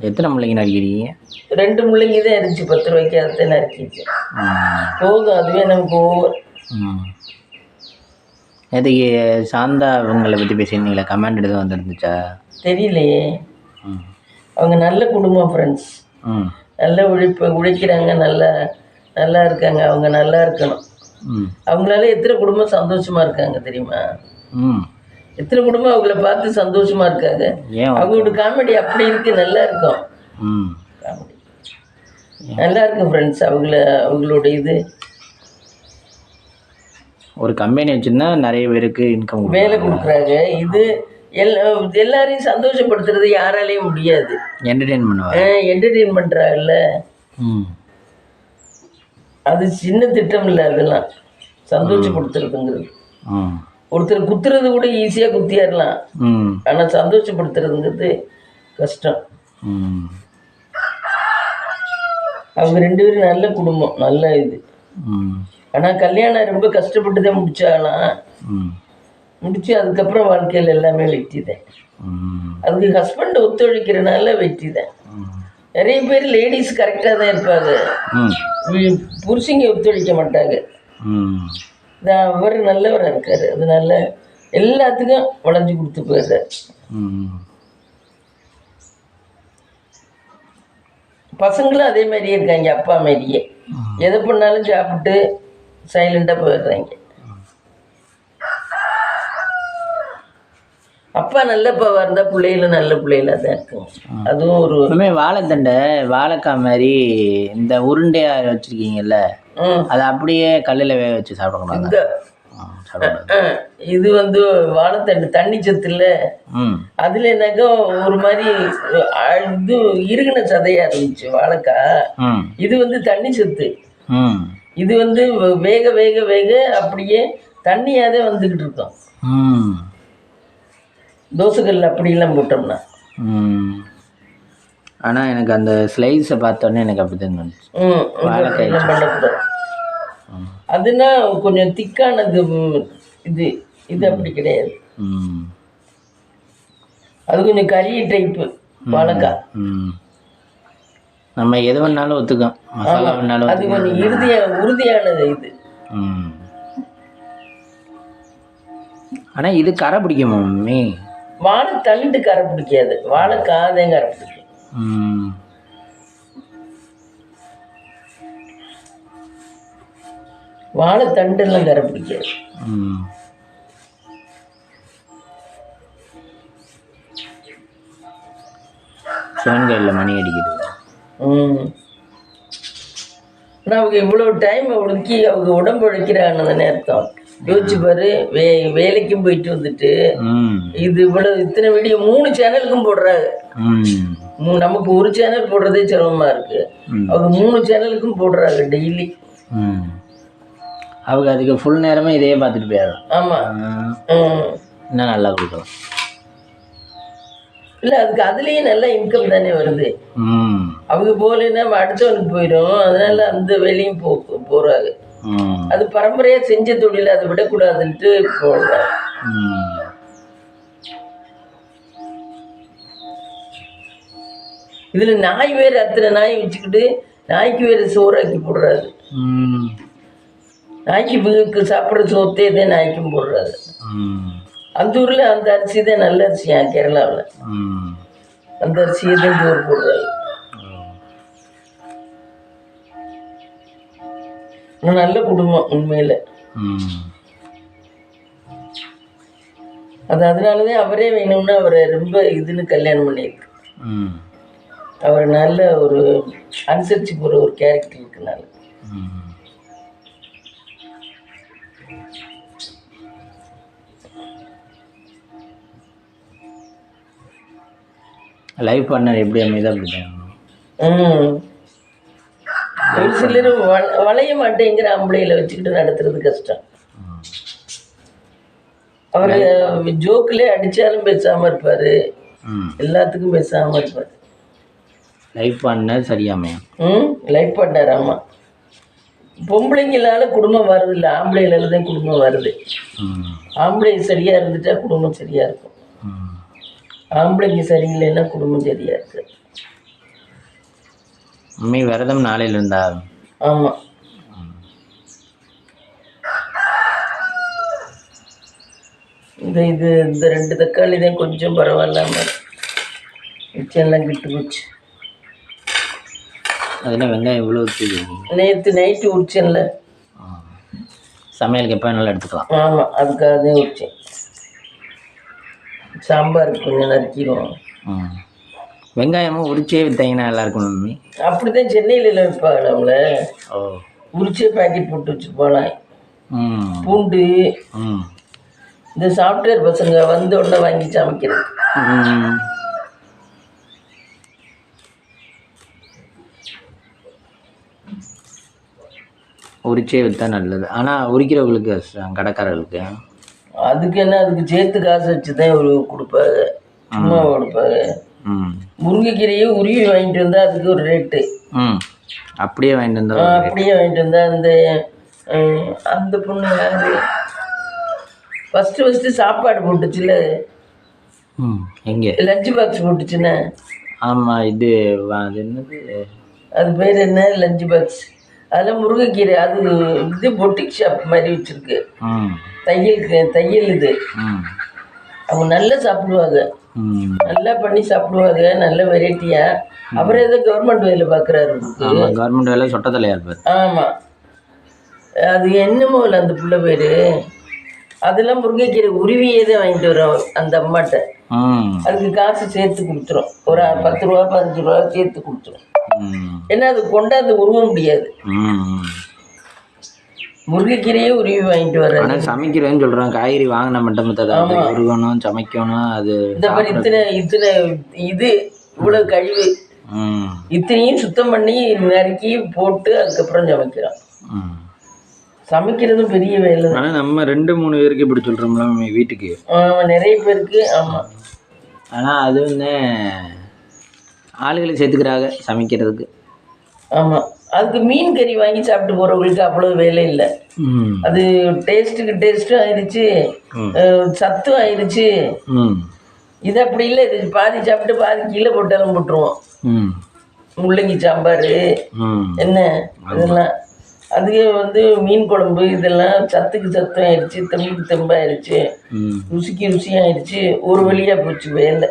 எத்தனை முள்ளங்கி நறுக்கிறீங்க?
2 முள்ளங்கி தான் இருந்துச்சு, 10 ரூபாய்க்கு. அதை நறுக்கிச்சு போதும், அதுவே நமக்கு ஓவர்.
அதுக்கு சாந்தா அவங்களை பற்றி பேசியிருந்தீங்களா? கமெண்ட் எதுவும் வந்துருந்துச்சா?
தெரியலையே. அவங்க நல்ல குடும்பம் ஃப்ரெண்ட்ஸ், நல்ல உழைக்கிறாங்க, நல்லா இருக்காங்க. அவங்க நல்லா இருக்கணும். அவங்களால எத்தனை குடும்பம் சந்தோஷமா இருக்காங்க தெரியுமா? எத்தனை குடும்பம் அவங்கள பார்த்து சந்தோஷமா இருக்காங்க. அவங்களோட காமெடி அப்படி இருக்கு, நல்லா இருக்கும். காமெடி நல்லா இருக்கு ஃப்ரெண்ட்ஸ். அவங்களோட இது
ஒரு கம்பெனி வச்சுருந்தா நிறைய பேருக்கு இன்கம்
வேலை கொடுக்குறாங்க. இது எல்லாரையும் சந்தோஷப்படுத்துறது யாராலையும் முடியாது. என்டர்டெயின் பண்ணுறாங்கல்ல, அது சின்ன திட்டம் இல்லை. அதெல்லாம் சந்தோஷப்படுத்துறதுங்கிறது. ஒருத்தர் குத்துறது கூட ஈஸியாக குத்திடலாம், ஆனால் சந்தோஷப்படுத்துறதுங்கிறது கஷ்டம். அவங்க 2 பேரும் நல்ல குடும்பம், நல்ல இது. ஆனால் கல்யாணம் ரொம்ப கஷ்டப்பட்டு தான் முடிச்சாலாம். முடிச்சு அதுக்கப்புறம் வாழ்க்கையில் எல்லாமே வெற்றி தான். அதுக்கு ஹஸ்பண்ட் ஒத்துழைக்கிறனால வெற்றி தான். நிறைய பேர் லேடிஸ் கரெக்டாக தான் இருப்பாங்க, புருஷங்க ஒத்துழைக்க மாட்டாங்க. அவர் நல்லவராக இருக்கார், அதனால எல்லாத்துக்கும் உழைஞ்சி கொடுத்து போயிடுறார். பசங்களும் அதே மாதிரியே இருக்காங்க, அப்பா மாதிரியே. எதை பண்ணாலும் சாப்பிட்டு சைலண்டாக போயிடுறாங்க. அப்பா நல்லப்பாவாக இருந்தால் பிள்ளைகளும் நல்ல பிள்ளைகளாக தான் இருக்கும். அதுவும் ஒரு
வாழைத்தண்டை வாழைக்காய் மாதிரி இந்த உருண்டையாக வச்சுருக்கீங்கல்ல, அதை அப்படியே கல்லில் வேக வச்சு சாப்பிடக்கூடாது.
இது வாழைத்தண்டு தண்ணி சத்து இல்லை. அதுல என்னக்கா ஒரு மாதிரி இது இருகின சதையா இருந்துச்சு வாழைக்காய். இது தண்ணி சத்து. இது வேக வேக வேக அப்படியே தண்ணியாவே வந்துகிட்டு இருக்கும். தோசைக்கல்ல அப்படியெல்லாம் போட்டோம்னா.
ஆனால் எனக்கு அந்த ஸ்லைஸை பார்த்தோன்னே எனக்கு அப்படி தான் இருந்துச்சு. வாழைக்காய்
பண்ணக்கூடாது. அதுனா கொஞ்சம் திக்கானது. இது அப்படி கிடையாது. அது கொஞ்சம் கறி டைப்பு வாழைக்காய்.
நம்ம எது வேணாலும் ஒத்துக்கோம், மசாலா வேணாலும்.
அது கொஞ்சம் உறுதியானது இது.
ஆனால் இது கரை பிடிக்குமா மம்மி?
வாழை தண்டு கரை பிடிக்காது, வாழைக்காய் கரை பிடிக்கும். வாழை தண்டெல்லாம் கரை பிடிக்காது.
சிவன்கையில் மணி அடிக்குது.
ஆனால் அவங்க இவ்வளோ டைம் ஒடுக்கி அவங்க உடம்பு உழைக்கிறாங்கன்னு அர்த்தம். யோசிச்சு பாரு, வேலைக்கும் போயிட்டு வந்துட்டு இது இவ்வளோ இத்தனை வீடியோ 3 சேனலுக்கும் போடுறாங்க. நமக்கு ஒரு சேனல் போடுறதே சிரமமா இருக்கு. அவங்க 3 சேனலுக்கும் போடுறாங்க டெய்லி.
அவங்க அதுக்கு ஃபுல் நேரமே இதையே பார்த்துட்டு போயிடும்.
ஆமா.
இன்னும் நல்லா கொடுக்கலாம்.
இல்லை, அதுக்கு அதுலேயும் நல்ல இன்கம் தானே வருது. அவங்க போகலன்னா அடுத்தவனுக்கு போயிடும். அதனால அந்த வேலையும் போகிறாங்க. அது பரம்பரையாக செஞ்ச தொழில், அதை விடக்கூடாதுன்ட்டு போடுறாங்க. இதில் நாய் வேறு, அத்தனை நாய் வச்சுக்கிட்டு நாய்க்கு வேறு சோறாக்கி போடுறாரு. நாய்க்கு சாப்பிட்ற சோத்தே தான் நாய்க்கும் போடுறாரு. அந்த ஊரில் அந்த அரிசி தான் நல்ல அரிசியா, கேரளாவில் அந்த அரிசியை தான் சோறு போடுறாரு. நல்ல குடும்பம் உண்மையில். அதனாலதான் அவரே வேணும்னா அவரை ரொம்ப இதுன்னு கல்யாணம் பண்ணியிருக்கு. அவர் நல்ல ஒரு அனுசரிச்சு போகிற ஒரு கேரக்டர் இருக்குனால.
லைஃப் பார்ட்னர் எப்படி அமைதா அப்படிதான்.
ஒரு சிலர் வளைய மாட்டேங்கிற ஆம்பளையில வச்சுக்கிட்டு நடத்துறது கஷ்டம். அவர் ஜோக்கிலே அடித்தாலும் பேசாமல் இருப்பார், எல்லாத்துக்கும் பேசாமல் இருப்பார்.
லைஃப் பார்ட்னர் சரியாமையா?
Life partner. ஆமாம். பொம்பளைங்களால குடும்பம் வருது இல்லை, ஆம்பளையில தான் குடும்பம் வருது. ஆம்பளை சரியாக இருந்துட்டா குடும்பம் சரியாக இருக்கும். ஆம்பளைங்க சரியில்லைன்னா குடும்பம் சரியாக இருக்கு.
மம்மி விரதம் நாளையில் இருந்தா?
ஆமாம். இந்த 2 தக்காளி தான் கொஞ்சம் பரவாயில்லாமல் மிச்சம்லாம் கிட்டு போச்சு.
அதெல்லாம் வெங்காயம் இவ்வளோ ஊற்றி
நேற்று நைட்டு உரிச்சேன்ல,
சமையலுக்கு எப்போ வேணாலும் எடுத்துக்கலாம்.
ஆமாம், அதுக்காக தான் உரிச்சேன். சாம்பாருக்கு கொஞ்சம் நறுக்கிடுவோம்.
வெங்காயமும் உரிச்சே விற்றீங்கன்னா நல்லா இருக்கும் மம்மி.
அப்படி தான் சென்னையில் விற்பாங்க. நம்மள உரிச்சே பேக்கெட் போட்டு வச்சுருப்பாங்க. பூண்டு இந்த சாஃப்ட்வேர் பசங்க வந்த உடனே வாங்கி சமைக்கிறது.
உரிச்சே விற்றா நல்லது. ஆனால் உரிக்கிறவங்களுக்கு கடைக்காரர்களுக்கு
அதுக்கு என்ன, அதுக்கு சேர்த்து காசு வச்சு தான் கொடுப்பாங்க, சும்மா கொடுப்பாங்க. முருங்கைக்கீரையே உருவி வாங்கிட்டு வந்தால் அதுக்கு ஒரு ரேட்டு.
அப்படியே வாங்கிட்டு வந்தா
அந்த அந்த பொண்ணு யாரு ஃபஸ்ட்டு சாப்பாடு போட்டுச்சுல,
எங்கே
லஞ்ச் பாக்ஸ் போட்டுச்சுன்னா?
ஆமாம், இது என்னது,
அது பேர் என்ன, லஞ்ச் பாக்ஸ். அதில் முருங்கைக்கீரை, அது இது பொட்டிக் ஷாப் மாதிரி வச்சுருக்கு. தையல் இது. அவங்க நல்லா சாப்பிடுவாங்க, நல்லா பண்ணி சாப்பிடுவாங்க, நல்ல வெரைட்டியாக. அப்புறம் ஏதோ கவர்மெண்ட் வேலை பார்க்குறாரு.
கவர்மெண்ட் வேலை சொட்ட தலையாக இருப்பார்.
ஆமாம், அது என்னமோ இல்லை அந்த பிள்ளை பேர். அதெல்லாம் முருங்கைக்கீரை உருவியே தான் வாங்கிட்டு வரோம் அந்த அம்மாட்ட. அதுக்கு காசு சேர்த்து கொடுத்துரும், ஒரு 10 ரூபா 15 ரூபா சேர்த்து கொடுத்துரும். ஏன்னா அது கொண்டாந்து உருவ முடியாது. முருங்கைக்கீரையே உருவி வாங்கிட்டு வர.
ஆனால் சமைக்கிறேன்னு சொல்கிறான், காய்கறி வாங்கின மட்டும் உருவணும், சமைக்கணும். அது
இந்த மாதிரி இத்தனை இது இவ்வளோ கழிவு, இத்தனையும் சுத்தம் பண்ணி நறுக்கி போட்டு அதுக்கப்புறம் சமைக்கிறோம். சமைக்கிறதும் பெரிய வேலை.
ஆனால் நம்ம 2-3 பேருக்கு இப்படி சொல்கிறோம்ல வீட்டுக்கு,
நிறைய பேருக்கு. ஆமாம்.
ஆனால் அது வந்து ஆளுகளை சேர்த்துக்கிறாங்க சமைக்கிறதுக்கு.
ஆமாம், அதுக்கு மீன் கறி வாங்கி சாப்பிட்டு போகிறவங்களுக்கு அவ்வளோ வேலை இல்லை. அது டேஸ்ட்டும் ஆயிடுச்சு, சத்தும் ஆயிடுச்சு. இது அப்படி இல்லை, இது பாதி சாப்பிட்டு பாதி கீழே போட்டாலும் போட்டுருவோம். முள்ளங்கி சாம்பார் என்ன இதெல்லாம், அதுவே வந்து மீன் குழம்பு இதெல்லாம் சத்துக்கு சத்தம் ஆயிடுச்சு, தெம்புக்கு தெம்பாயிடுச்சு, ருசிக்கு ருசியாயிடுச்சு. ஒரு வழியாக போச்சு வேலை.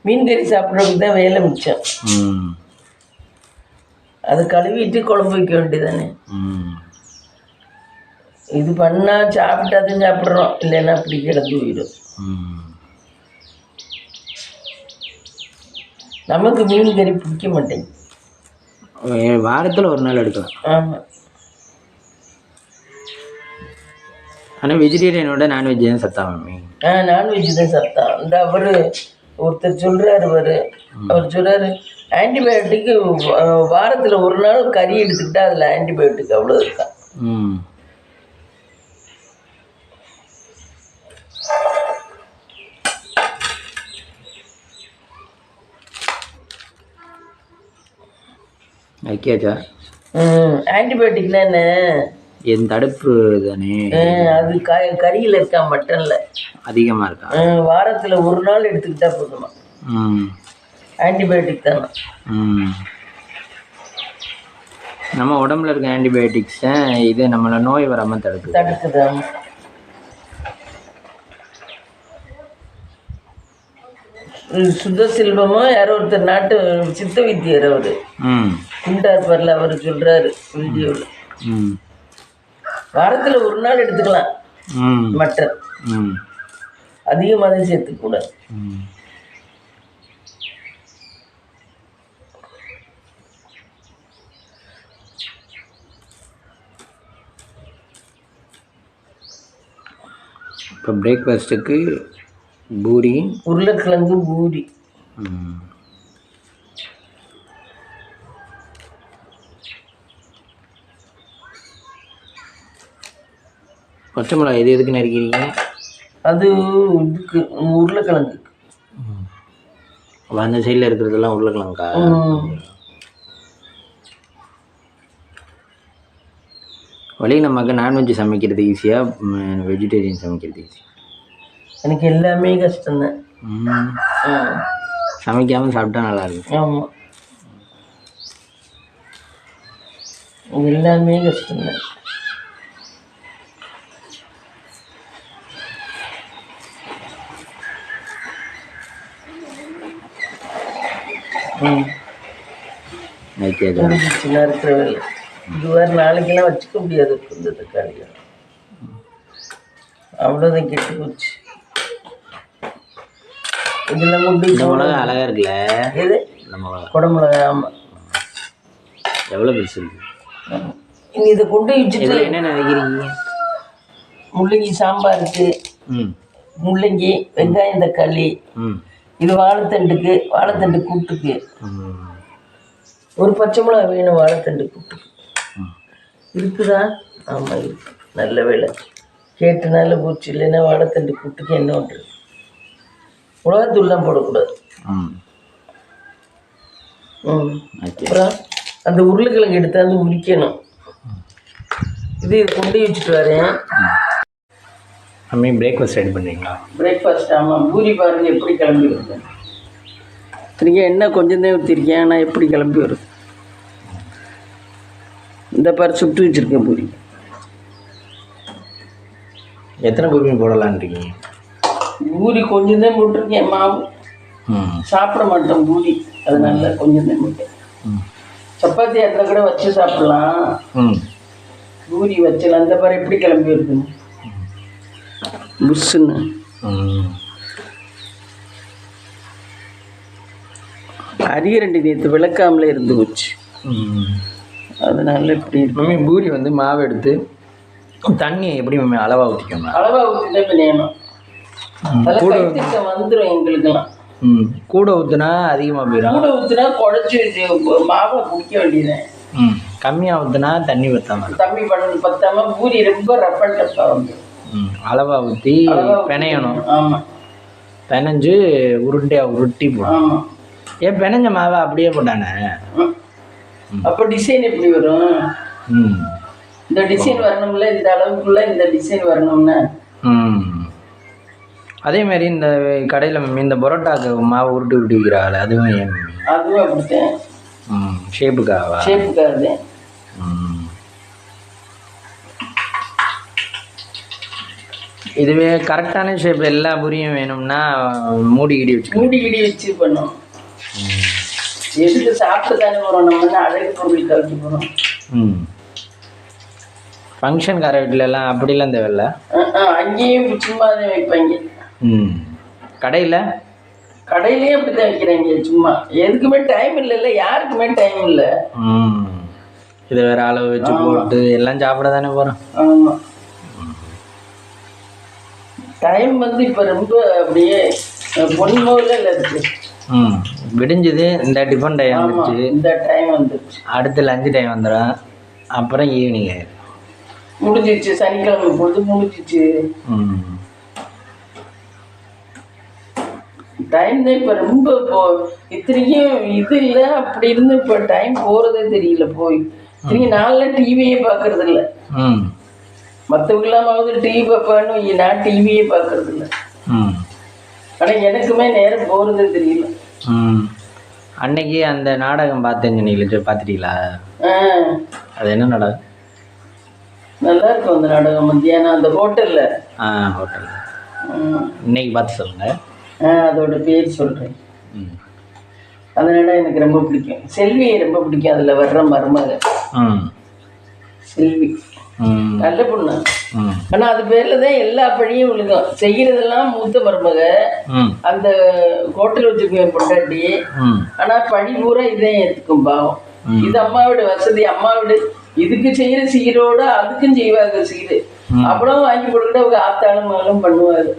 மீன் கறி சாப்பிட்றதுக்கு தான் வேலை மிச்சம். அது கழுவிட்டு குழம்பு வைக்க வேண்டியதானே. இது பண்ணால் சாப்பிட்டாதான் சாப்பிட்றோம், இல்லைன்னா அப்படி கிடந்து போயிடும். நமக்கு மீன் கறி பிடிக்க மாட்டேங்குது.
வாரத்தில் ஒரு நாள் எடுக்கலாம்.
ஆமாம்.
ஆனால் வெஜிடேரியனோட நான்வெஜ் தான் சத்தா மம்மி.
நான்வெஜ் தான் சத்தம். இந்த அவர் ஒருத்தர் சொல்றாரு அவர் சொல்றாரு ஆன்டிபயோட்டிக்கு வாரத்துல ஒரு நாள் கறி எடுத்துக்கிட்டா அதுல ஆன்டிபயோட்டிக் அவ்வளோ இருக்கா.
வைக்காச்சா?
ஆன்டிபயோட்டிக்னா என்ன?
என் தடுப்பு தானே.
அது கறியில் இருக்கா, மட்டன்ல
அதிகமாக இருக்கா.
வாரத்தில் ஒரு நாள் எடுத்துக்கிட்டா போதுமா. ஆன்டிபயோட்டிக் தானே.
நம்ம உடம்புல இருக்க ஆன்டிபயோட்டிக்ஸை இது நம்மளை நோய் வராமல் தடுக்குது.
சுத்த செல்வமோ யாரோ ஒருத்தர் நாட்டு சித்த வைத்தியர் அவரு குண்டார்பர்ல அவர் சொல்றாரு வீடியோவில், வாரத்தில் ஒரு நாள் எடுத்துக்கலாம் மட்டன், அதிகமாக தான் சேர்த்துக்கூடாது.
இப்போ பிரேக்ஃபாஸ்ட்டுக்கு பூரி,
உருளைக்கிழங்கு பூரி.
பச்சை மிளகாய் இது எதுக்கு நறுக்கிறீங்க?
அது இதுக்கு உருளைக்கிழங்கு.
அந்த சைடில் இருக்கிறதெல்லாம் உருளைக்கிழங்கா? வழி நமக்கு நான்வெஜ் சமைக்கிறது ஈஸியாக, வெஜிடேரியன் சமைக்கிறது ஈஸியாக?
எனக்கு எல்லாமே கஷ்டம்தான்.
சமைக்காமல் சாப்பிட்டா நல்லாயிருக்கும்.
ஆமாம், எல்லாமே கஷ்டம்தான். இருக்கிற வேலை இது வேறு நாளைக்கெல்லாம் வச்சுக்க முடியாது. இந்த தக்காளி அவ்வளோதான் கெட்டு போச்சு. இதெல்லாம்
இந்த மிளகா அழகாக இருக்குல்ல?
எது? குடமிளகா. ஆமாம்,
எவ்வளோ பெருசு இருக்கு.
இனி இதை கொண்டு வச்சுட்டு
என்ன நினைக்கிறீங்க?
முள்ளங்கி சாம்பாருக்கு, முள்ளங்கி, வெங்காயம், தக்காளி. இது வாழைத்தண்டுக்கு, வாழைத்தண்டு கூட்டுக்கு. ஒரு பச்சை மிளகா வேணும் வாழைத்தண்டு கூட்டுக்கு. இருக்குதா? ஆமாம் இருக்கு. நல்ல வேலை கேட்டனால போச்சு. இல்லைன்னா வாழைத்தண்டு கூட்டுக்கு என்ன பண்ணுறது? மிளகாத்தூள்லாம் போடக்கூடாது. அப்புறம் அந்த உருளைக்கிழங்கு எடுத்தாந்து உரிக்கணும். இது கொண்டு வச்சுட்டு வரேன்.
பிரேக்ஃபாஸ்ட் ரெடி பண்ணுறீங்களா?
பிரேக்ஃபாஸ்ட். ஆமாம், பூரி பாருங்க எப்படி கிளம்பி வருது. சரிங்க, என்ன கொஞ்சம் தான் ஊற்றிருக்கேன், ஆனால் எப்படி கிளம்பி வருது. இந்த பாரு சுட்டு வச்சுருக்கேன் பூரி.
எத்தனை பூரி போடலான்றீங்க?
பூரி கொஞ்சம் தான் போட்டிருக்கேன். மாவு சாப்பிட மாட்டோம் பூரி, அதனால கொஞ்சம் தான் போட்டேன். சப்பாத்தி அதில் கூட வச்சு சாப்பிடலாம், பூரி வச்சலாம். அந்த பாரு எப்படி கிளம்பி வருதுன்னு புஷ்ஷுன்னு. அரியரண்டி நேற்று விளக்காமலே இருந்து போச்சு, அதனால இப்படி.
மம்மி பூரி வந்து மாவு எடுத்து தண்ணியை எப்படி மம்மி அளவாக ஊற்றிக்கணும்?
அளவாக ஊற்றி தான் பிணையணும். கூட வந்துடும் எங்களுக்கெல்லாம்.
கூட ஊற்றுனா அதிகமாக போயிடும்.
கூட ஊற்றுனா குழச்சி மாவை குடிக்க வேண்டியதுதான்.
கம்மியாக ஊற்றுனா தண்ணி பத்தாமல்
தண்ணி பத்தாமல் பூரி ரொம்ப ரஃப் அண்ட் டஃப்பாக வந்து.
அளவாக ஊற்றி பிணையணும்.
ஆமாம்,
பிணைஞ்சு உருண்டையாக உருட்டி போடும்.
ஆமாம்.
ஏன் பிணைஞ்ச மாவை அப்படியே போட்டானே?
அப்போ டிசைன் எப்படி வரும்? இந்த டிசைன் வரணும்ல, இந்த அளவுக்குள்ள இந்த டிசைன் வரணும்னா.
அதே மாதிரி இந்த கடையில் இந்த பரோட்டாக்கு மாவு உருட்டி உருட்டி வைக்கிறாள், அதுவும் ஏன்?
அதுவும் அப்படித்தான்.
ஷேப்புக்காக.
ஷேப்புக்காக.
இதுவே கரெக்டான ஷேப் எல்லா பூரியும் வேணும்னா மூடி கிடி வச்சு
பண்ணோம். எதுக்கு சாப்பிட்டு தானே போகிறோம், நம்ம அழகு பொருள் கழிச்சு போகிறோம்.
ஃபங்க்ஷன் கார வீட்டிலலாம் அப்படிலாம் தேவையில்ல,
அங்கேயும் சும்மா தான் வைப்பாங்க. கடையிலேயே அப்படி தான் வைக்கிறாங்க. சும்மா எதுக்குமே டைம் இல்லைல்ல, யாருக்குமே டைம் இல்லை.
இதை வேற அளவு வச்சு போட்டு எல்லாம் சாப்பிட தானே போகிறோம்.
ஆமாம், டைம் வந்து இப்போ ரொம்ப அப்படியே பொன்மோவில் இருக்கு.
ம், விடிஞ்சது இந்த டிஃபன் டைம் வந்துச்சு,
இந்த டைம் வந்துருச்சு,
அடுத்து லஞ்சு டைம் வந்துடும், அப்புறம் ஈவினிங் ஆயிடும்.
முடிஞ்சிச்சு. சனிக்கிழமை பொழுது முடிஞ்சிச்சு. டைம் தான் இப்போ ரொம்ப இத்தனைக்கும் இது இல்லை அப்படி இருந்து இப்போ டைம் போகிறதே தெரியல. போய் இத்தனைக்கும் நாளில் டிவியே பார்க்கறது இல்லை. மற்றவங்களாமாவது டிவி பார்ப்பான்னு, நான் டிவியே பார்க்கறது இல்லை. ஆனால் எனக்குமே நேரம் போகிறதே தெரியல.
அன்னைக்கு அந்த நாடகம் பார்த்தேங்க, நீங்கள் பார்த்துட்டீங்களா? அது என்ன நாடகம்?
நல்லா இருக்கும் அந்த நாடகம். மத்தியானம் அந்த ஹோட்டலில்.
ஹோட்டல் இன்னைக்கு பார்த்து சொல்லுங்கள்.
அதோட பேர் சொல்கிறேன். அதனால எனக்கு ரொம்ப பிடிக்கும். செல்வியை ரொம்ப பிடிக்கும். அதில் வர்ற மருமக செல்வி நல்ல பொண்ணு. ஆனால் அது பேரில் தான் எல்லா பழியும் விழுகும். செய்கிறதெல்லாம் மூத்த மருமக, அந்த ஹோட்டல் வச்சுருக்கேன் பொண்டாட்டி. ஆனால் பழி பூரா இதான் ஏற்றுக்கும். பாவம். இது அம்மாவோட வசதி. அம்மாவோட இதுக்கு செய்கிற சீரோட அதுக்கும் செய்வாங்க சீரு. அப்புறம் வாங்கி போட்டுக்கிட்டு அவங்க ஆத்தாலும் மகளும் பண்ணுவாங்க.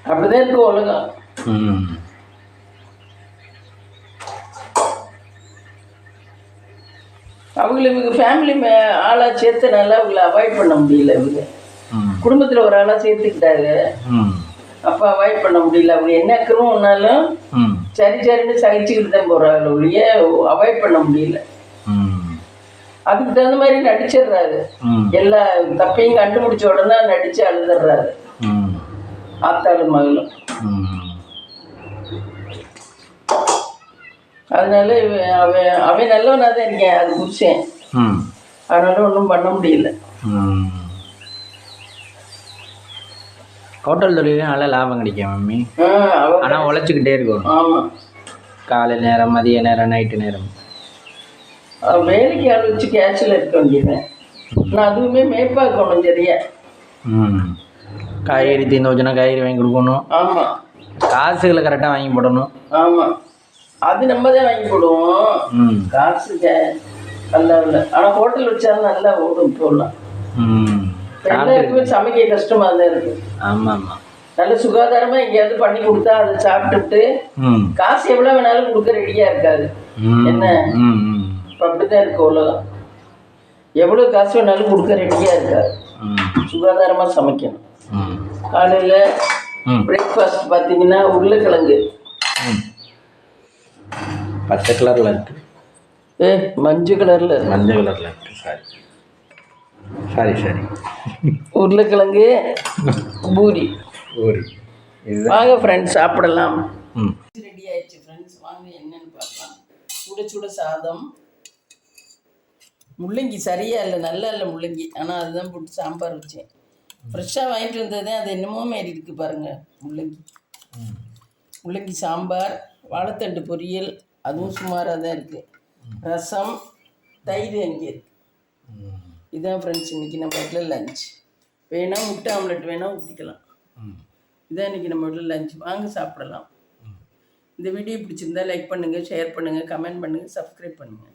அப்படிதான் இருக்கு உலகம். அவங்களுக்கு ஃபேமிலி ஆளாக சேர்த்தனால அவங்கள அவாய்ட் பண்ண முடியல. இவங்க குடும்பத்தில் ஒரு ஆளாக சேர்த்துக்கிட்டாங்க. அப்போ அவாய்ட் பண்ண முடியல. அவங்க என்ன அக்கிரமம்னாலும் சரி சரின்னு சகிச்சுக்கிட்டு தான் போகிறாங்க. ஒழிய அவாய்ட் பண்ண முடியல. அதுக்கு தகுந்த மாதிரி நடிச்சிடுறாரு. எல்லா தப்பையும் கண்டுபிடிச்ச உடனே நடிச்சு அழுதுடுறாரு ஆத்தாளும் மகளும். அதனால அவன் நல்லவனா தான் இருக்கேன். அது புரிச்சேன். அதனால ஒன்றும் பண்ண முடியல.
ஹோட்டல் தொழிலும் நல்லா லாபம் கிடைக்கும் மம்மி. ஆனால் உழைச்சிக்கிட்டே இருக்கணும்.
ஆமாம்.
காலை நேரம், மதிய நேரம், நைட்டு நேரம்
வேலைக்கு ஆள் வச்சு கேஷில் இருக்க வேண்டியது. நான் அதுவுமே மேய்ப்பாக்கணும் சரியா.
காய்கறி தீர்ந்து வச்சுனா காய்கறி வாங்கி கொடுக்கணும்.
ஆமாம்.
காசுகளை கரெக்டாக வாங்கி போடணும்.
ஆமாம். அது நம்ம தான் வாங்கி போடுவோம். காசு நல்லா இல்லை. ஆனால் ஹோட்டல் வச்சாலும் நல்லா ஓடும். இப்போலாம் எல்லாருக்குமே சமைக்க கஷ்டமாக தான் இருக்கு.
ஆமாம் ஆமாம்.
நல்ல சுகாதாரமாக எங்கேயாவது பண்ணி கொடுத்தா அதை சாப்பிட்டுட்டு காசு எவ்வளோ வேணாலும் கொடுக்க ரெடியாக இருக்காது. என்ன இப்போ அப்படிதான் இருக்கு உலகம். எவ்வளோ காசு வேணாலும் கொடுக்க ரெடியாக இருக்காது. சுகாதாரமாக சமைக்கணும். காலையில் பிரேக்ஃபாஸ்ட் பார்த்தீங்கன்னா உருளைக்கிழங்கு
பச்சை கலரில் இருக்குது.
மஞ்சள் கலரில்
இருக்குது. சரி
உருளைக்கிழங்கு பூரி. வாங்க ஃப்ரெண்ட்ஸ் சாப்பிடலாம். ரெடி ஆயிடுச்சு ஃப்ரெண்ட்ஸ். வாங்க என்னன்னு பார்க்கலாம். சுட சுட சாதம். முள்ளங்கி சரியா இல்லை, நல்லா இல்லை முள்ளங்கி. ஆனால் அதுதான் போட்டு சாம்பார் வச்சேன். ஃப்ரெஷ்ஷாக வாங்கிட்டு வந்தது. அது என்னமோ மாரி இருக்குது பாருங்கள். முள்ளங்கி சாம்பார், வாழைத்தண்டு பொரியல், அதுவும் சுமாராக தான் இருக்குது. ரசம், தயிர் அங்கே இருக்குது. இதுதான் ஃப்ரெண்ட்ஸ் இன்றைக்கி நம்ம வீட்டில் லஞ்ச். வேணால் முட்டை ஆம்லெட் வேணால் ஊற்றிக்கலாம். இதான் இன்றைக்கி நம்ம வீட்டில் லஞ்ச். வாங்க சாப்பிடலாம். இந்த வீடியோ பிடிச்சிருந்தா லைக் பண்ணுங்கள், ஷேர் பண்ணுங்கள், கமெண்ட் பண்ணுங்கள், சப்ஸ்கிரைப் பண்ணுங்கள்.